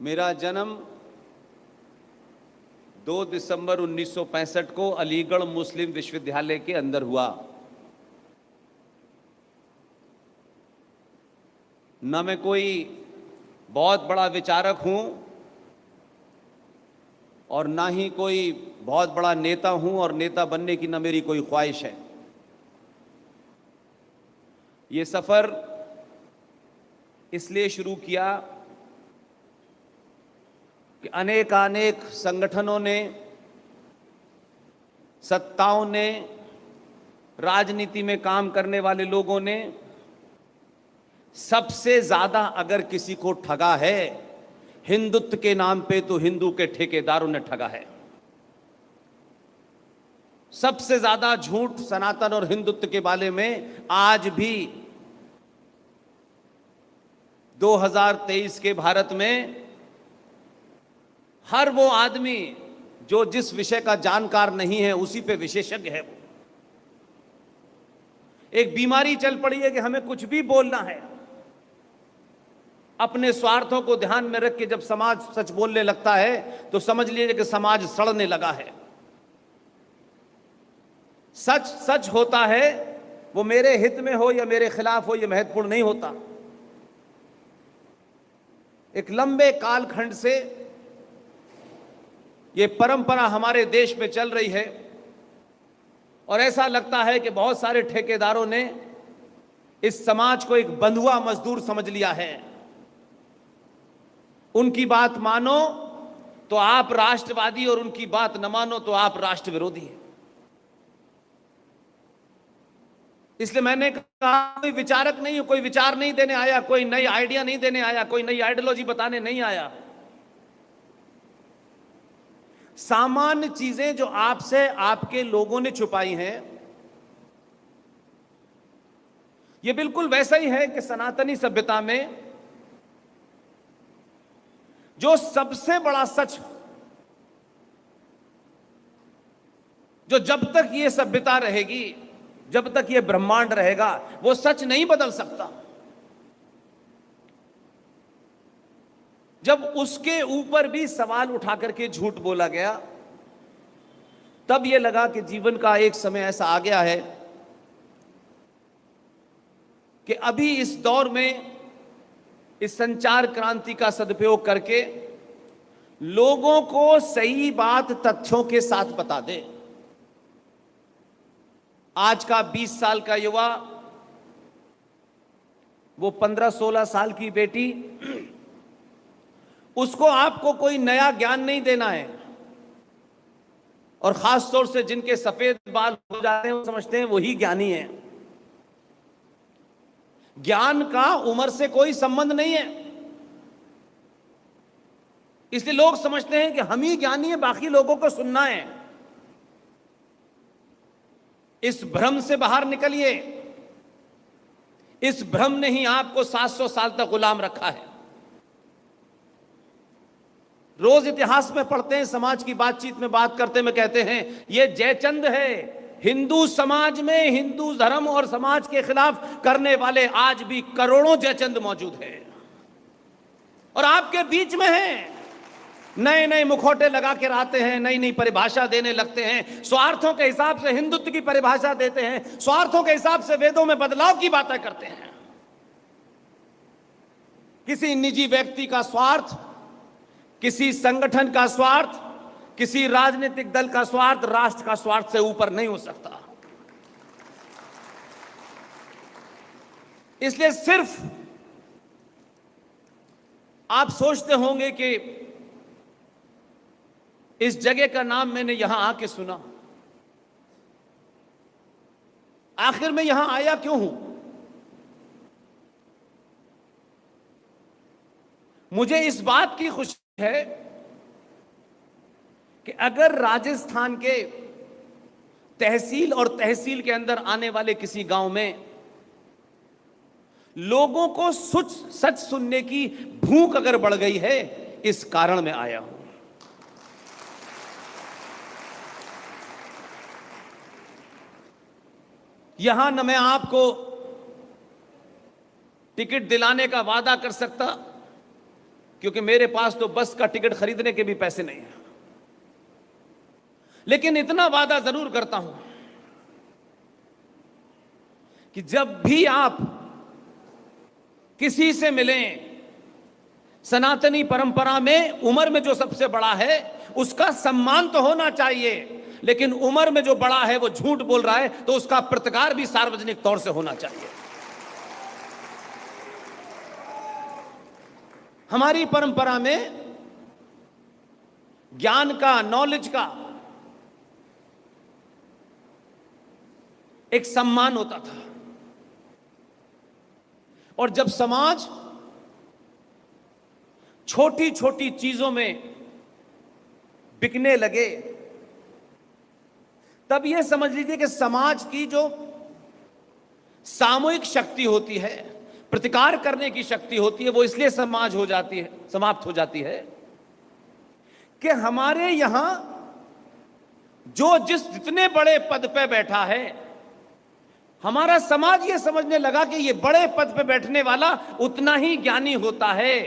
मेरा जन्म 2 दिसंबर 1965 को अलीगढ़ मुस्लिम विश्वविद्यालय के अंदर हुआ। न मैं कोई बहुत बड़ा विचारक हूं और ना ही कोई बहुत बड़ा नेता हूं, और नेता बनने की न मेरी कोई ख्वाहिश है। ये सफ़र इसलिए शुरू किया कि अनेक संगठनों ने, सत्ताओं ने, राजनीति में काम करने वाले लोगों ने सबसे ज्यादा अगर किसी को ठगा है हिंदुत्व के नाम पे, तो हिंदू के ठेकेदारों ने ठगा है। सबसे ज्यादा झूठ सनातन और हिंदुत्व के बारे में आज भी 2023 के भारत में हर वो आदमी जो जिस विषय का जानकार नहीं है उसी पे विशेषज्ञ है। वो एक बीमारी चल पड़ी है कि हमें कुछ भी बोलना है। अपने स्वार्थों को ध्यान में रख के जब समाज सच बोलने लगता है तो समझ लीजिए कि समाज सड़ने लगा है। सच सच होता है, वो मेरे हित में हो या मेरे खिलाफ हो, यह महत्वपूर्ण नहीं होता। एक लंबे कालखंड से ये परंपरा हमारे देश में चल रही है और ऐसा लगता है कि बहुत सारे ठेकेदारों ने इस समाज को एक बंधुआ मजदूर समझ लिया है। उनकी बात मानो तो आप राष्ट्रवादी और उनकी बात न मानो तो आप राष्ट्र विरोधी हैं। इसलिए मैंने कहा कोई विचारक नहीं हो, कोई विचार नहीं देने आया, कोई नई आइडिया नहीं देने आया, कोई नई आइडियोलॉजी बताने नहीं आया। सामान्य चीजें जो आपसे आपके लोगों ने छुपाई हैं, यह बिल्कुल वैसा ही है कि सनातनी सभ्यता में जो सबसे बड़ा सच, जो जब तक यह सभ्यता रहेगी, जब तक यह ब्रह्मांड रहेगा, वो सच नहीं बदल सकता। जब उसके ऊपर भी सवाल उठा करके झूठ बोला गया, तब यह लगा कि जीवन का एक समय ऐसा आ गया है कि अभी इस दौर में इस संचार क्रांति का सदुपयोग करके लोगों को सही बात तथ्यों के साथ बता दे। आज का 20 साल का युवा, वो 15-16 साल की बेटी, उसको आपको कोई नया ज्ञान नहीं देना है। और खास तौर से जिनके सफेद बाल हो जाते हैं वो समझते हैं वही ज्ञानी है। ज्ञान का उम्र से कोई संबंध नहीं है। इसलिए लोग समझते हैं कि हम ही ज्ञानी हैं, बाकी लोगों को सुनना है। इस भ्रम से बाहर निकलिए। इस भ्रम ने ही आपको 700 साल तक गुलाम रखा है। रोज इतिहास में पढ़ते हैं, समाज की बातचीत में बात करते में कहते हैं ये जयचंद है। हिंदू समाज में हिंदू धर्म और समाज के खिलाफ करने वाले आज भी करोड़ों जयचंद मौजूद हैं और आपके बीच में हैं। नए नए मुखौटे लगा के आते हैं, नई नई परिभाषा देने लगते हैं, स्वार्थों के हिसाब से हिंदुत्व की परिभाषा देते हैं, स्वार्थों के हिसाब से वेदों में बदलाव की बातें करते हैं। किसी निजी व्यक्ति का स्वार्थ, किसी संगठन का स्वार्थ, किसी राजनीतिक दल का स्वार्थ राष्ट्र का स्वार्थ से ऊपर नहीं हो सकता। इसलिए सिर्फ आप सोचते होंगे कि इस जगह का नाम मैंने यहां आके सुना, आखिर मैं यहां आया क्यों हूं? मुझे इस बात की खुशी है कि अगर राजस्थान के तहसील और तहसील के अंदर आने वाले किसी गांव में लोगों को सच सुनने की भूख अगर बढ़ गई है, इस कारण मैं आया हूं। यहां न मैं आपको टिकट दिलाने का वादा कर सकता, क्योंकि मेरे पास तो बस का टिकट खरीदने के भी पैसे नहीं है। लेकिन इतना वादा जरूर करता हूं कि जब भी आप किसी से मिलें, सनातनी परंपरा में उम्र में जो सबसे बड़ा है उसका सम्मान तो होना चाहिए, लेकिन उम्र में जो बड़ा है वो झूठ बोल रहा है तो उसका प्रतिकार भी सार्वजनिक तौर से होना चाहिए। हमारी परंपरा में ज्ञान का, नॉलेज का एक सम्मान होता था, और जब समाज छोटी छोटी चीजों में बिकने लगे तब यह समझ लीजिए कि समाज की जो सामूहिक शक्ति होती है, प्रतिकार करने की शक्ति होती है, वो इसलिए समाज हो जाती है, समाप्त हो जाती है कि हमारे यहां जो जितने बड़े पद पे बैठा है, हमारा समाज ये समझने लगा कि ये बड़े पद पे बैठने वाला उतना ही ज्ञानी होता है।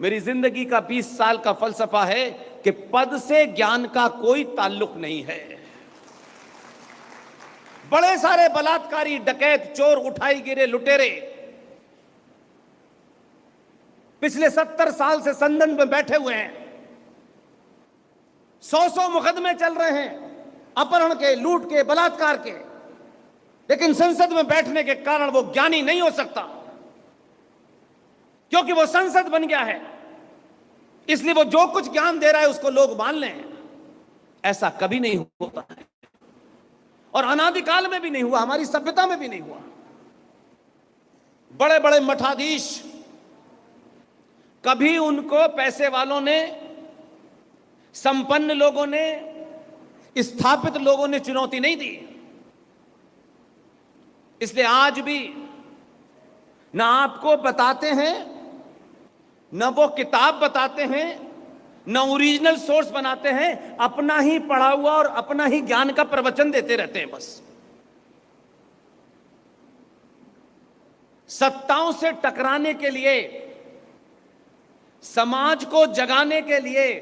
मेरी जिंदगी का 20 साल का फलसफा है कि पद से ज्ञान का कोई ताल्लुक नहीं है। बड़े सारे बलात्कारी, डकैत, चोर, उठाई गिरे, लुटेरे पिछले 70 साल से संदन में बैठे हुए हैं। 100 मुकदमे चल रहे हैं अपहरण के, लूट के, बलात्कार के, लेकिन संसद में बैठने के कारण वो ज्ञानी नहीं हो सकता, क्योंकि वो संसद बन गया है। इसलिए वो जो कुछ ज्ञान दे रहा है उसको लोग मान लें। ऐसा कभी नहीं होता है, और अनादिकाल में भी नहीं हुआ, हमारी सभ्यता में भी नहीं हुआ। बड़े बड़े मठाधीश, कभी उनको पैसे वालों ने, संपन्न लोगों ने, स्थापित लोगों ने चुनौती नहीं दी। इसलिए आज भी ना आपको बताते हैं, न वो किताब बताते हैं, न ओरिजिनल सोर्स बनाते हैं, अपना ही पढ़ा हुआ और अपना ही ज्ञान का प्रवचन देते रहते हैं। बस सत्ताओं से टकराने के लिए, समाज को जगाने के लिए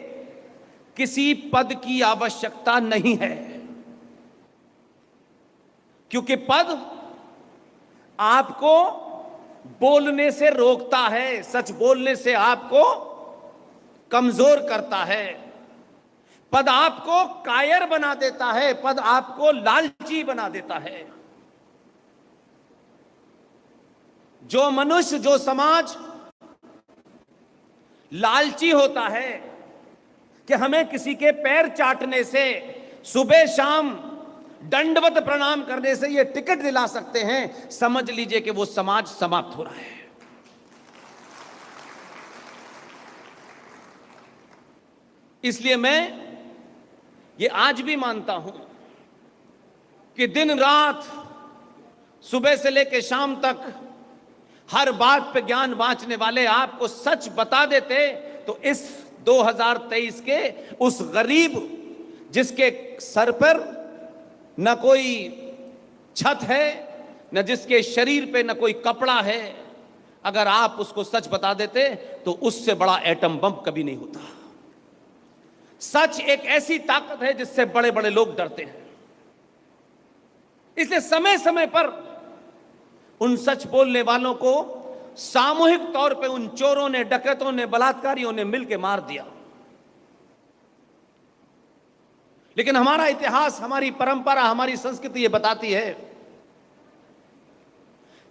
किसी पद की आवश्यकता नहीं है, क्योंकि पद आपको बोलने से रोकता है, सच बोलने से आपको कमजोर करता है। पद आपको कायर बना देता है, पद आपको लालची बना देता है। जो मनुष्य, जो समाज लालची होता है कि हमें किसी के पैर चाटने से, सुबह शाम दंडवत प्रणाम करने से ये टिकट दिला सकते हैं, समझ लीजिए कि वो समाज समाप्त हो रहा है। इसलिए मैं ये आज भी मानता हूं कि दिन रात, सुबह से लेकर शाम तक हर बात पे ज्ञान बांटने वाले आपको सच बता देते तो इस 2023 के उस गरीब जिसके सर पर न कोई छत है, न जिसके शरीर पे न कोई कपड़ा है, अगर आप उसको सच बता देते तो उससे बड़ा एटम बम कभी नहीं होता। सच एक ऐसी ताकत है जिससे बड़े बड़े लोग डरते हैं। इसलिए समय समय पर उन सच बोलने वालों को सामूहिक तौर पे उन चोरों ने, डकैतों ने, बलात्कारियों ने मिलकर मार दिया। लेकिन हमारा इतिहास, हमारी परंपरा, हमारी संस्कृति ये बताती है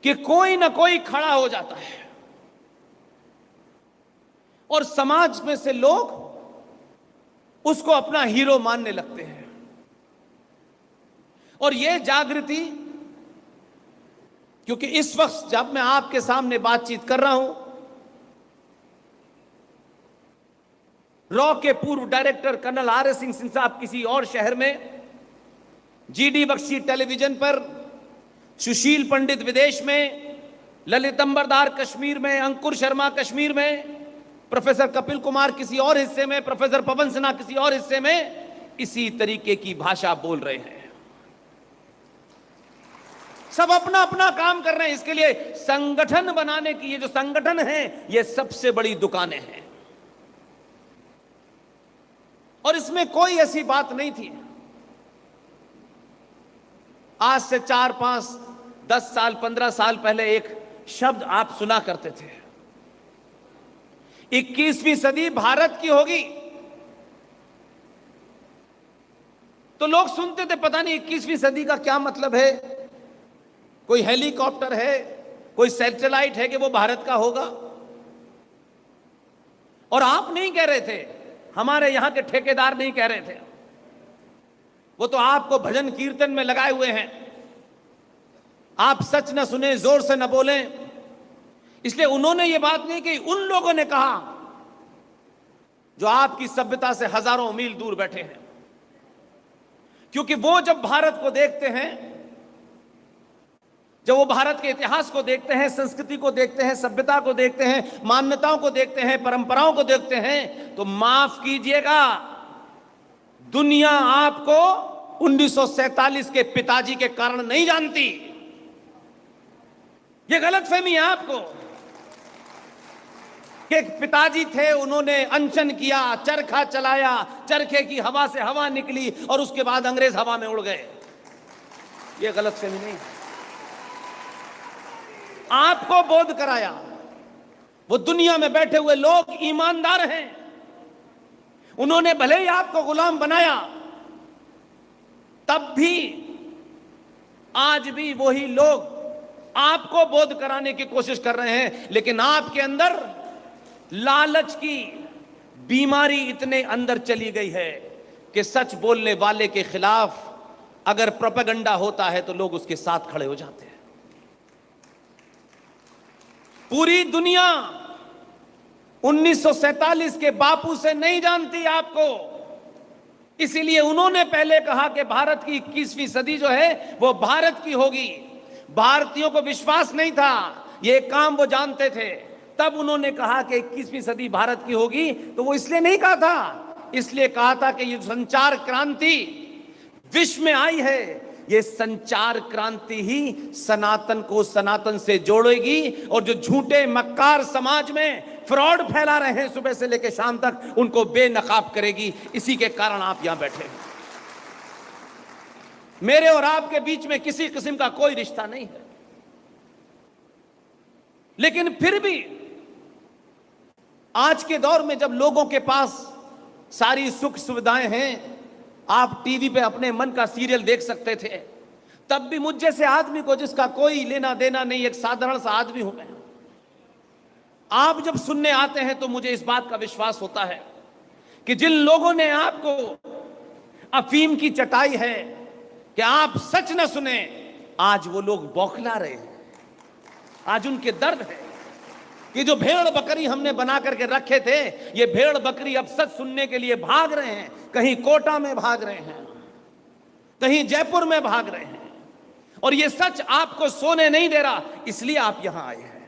कि कोई ना कोई खड़ा हो जाता है और समाज में से लोग उसको अपना हीरो मानने लगते हैं। और यह जागृति, क्योंकि इस वक्त जब मैं आपके सामने बातचीत कर रहा हूं, रॉ के पूर्व डायरेक्टर कर्नल आर.एस. सिंह साहब किसी और शहर में, जी.डी. बख्शी टेलीविजन पर, सुशील पंडित विदेश में, ललित अंबरदार कश्मीर में, अंकुर शर्मा कश्मीर में, प्रोफेसर कपिल कुमार किसी और हिस्से में, प्रोफेसर पवन सिन्हा किसी और हिस्से में इसी तरीके की भाषा बोल रहे हैं। सब अपना अपना काम कर रहे हैं। इसके लिए संगठन बनाने की, ये जो संगठन है, ये सबसे बड़ी दुकानें हैं। और इसमें कोई ऐसी बात नहीं थी। आज से 4, 5, 10 साल, 15 साल पहले एक शब्द आप सुना करते थे, 21वीं सदी भारत की होगी। तो लोग सुनते थे, पता नहीं 21वीं सदी का क्या मतलब है, कोई हेलीकॉप्टर है, कोई सैटेलाइट है कि वो भारत का होगा। और आप नहीं कह रहे थे, हमारे यहां के ठेकेदार नहीं कह रहे थे, वो तो आपको भजन कीर्तन में लगाए हुए हैं। आप सच न सुने, जोर से न बोलें, इसलिए उन्होंने ये बात नहीं की। उन लोगों ने कहा जो आपकी सभ्यता से हजारों मील दूर बैठे हैं, क्योंकि वो जब भारत को देखते हैं, जब वो भारत के इतिहास को देखते हैं, संस्कृति को देखते हैं, सभ्यता को देखते हैं, मान्यताओं को देखते हैं, परंपराओं को देखते हैं, तो माफ कीजिएगा, दुनिया आपको 1947 के पिताजी के कारण नहीं जानती। ये गलतफहमी है आपको कि पिताजी थे, उन्होंने अनशन किया, चरखा चलाया, चरखे की हवा से हवा निकली और उसके बाद अंग्रेज हवा में उड़ गए। ये गलतफहमी नहीं, आपको बोध कराया। वो दुनिया में बैठे हुए लोग ईमानदार हैं, उन्होंने भले ही आपको गुलाम बनाया, तब भी आज भी वही लोग आपको बोध कराने की कोशिश कर रहे हैं, लेकिन आपके अंदर लालच की बीमारी इतने अंदर चली गई है कि सच बोलने वाले के खिलाफ अगर प्रोपेगेंडा होता है तो लोग उसके साथ खड़े हो जाते हैं। पूरी दुनिया 1947 के बापू से नहीं जानती आपको, इसीलिए उन्होंने पहले कहा कि भारत की 21वीं सदी जो है वो भारत की होगी। भारतीयों को विश्वास नहीं था, ये काम वो जानते थे, तब उन्होंने कहा कि 21वीं सदी भारत की होगी। तो वो इसलिए नहीं कहा था, इसलिए कहा था कि ये संचार क्रांति विश्व में आई है, ये संचार क्रांति ही सनातन को सनातन से जोड़ेगी, और जो झूठे मक्कार समाज में फ्रॉड फैला रहे हैं सुबह से लेकर शाम तक, उनको बेनकाब करेगी। इसी के कारण आप यहां बैठे हैं। मेरे और आपके बीच में किसी किस्म का कोई रिश्ता नहीं है, लेकिन फिर भी आज के दौर में जब लोगों के पास सारी सुख सुविधाएं हैं, आप टीवी पे अपने मन का सीरियल देख सकते थे, तब भी मुझ जैसे आदमी को, जिसका कोई लेना देना नहीं, एक साधारण सा आदमी हूं मैं, आप जब सुनने आते हैं तो मुझे इस बात का विश्वास होता है कि जिन लोगों ने आपको अफीम की चटाई है कि आप सच न सुने, आज वो लोग बौखला रहे हैं। आज उनके दर्द है कि जो भेड़ बकरी हमने बना करके रखे थे, ये भेड़ बकरी अब सच सुनने के लिए भाग रहे हैं। कहीं कोटा में भाग रहे हैं, कहीं जयपुर में भाग रहे हैं, और ये सच आपको सोने नहीं दे रहा, इसलिए आप यहां आए हैं।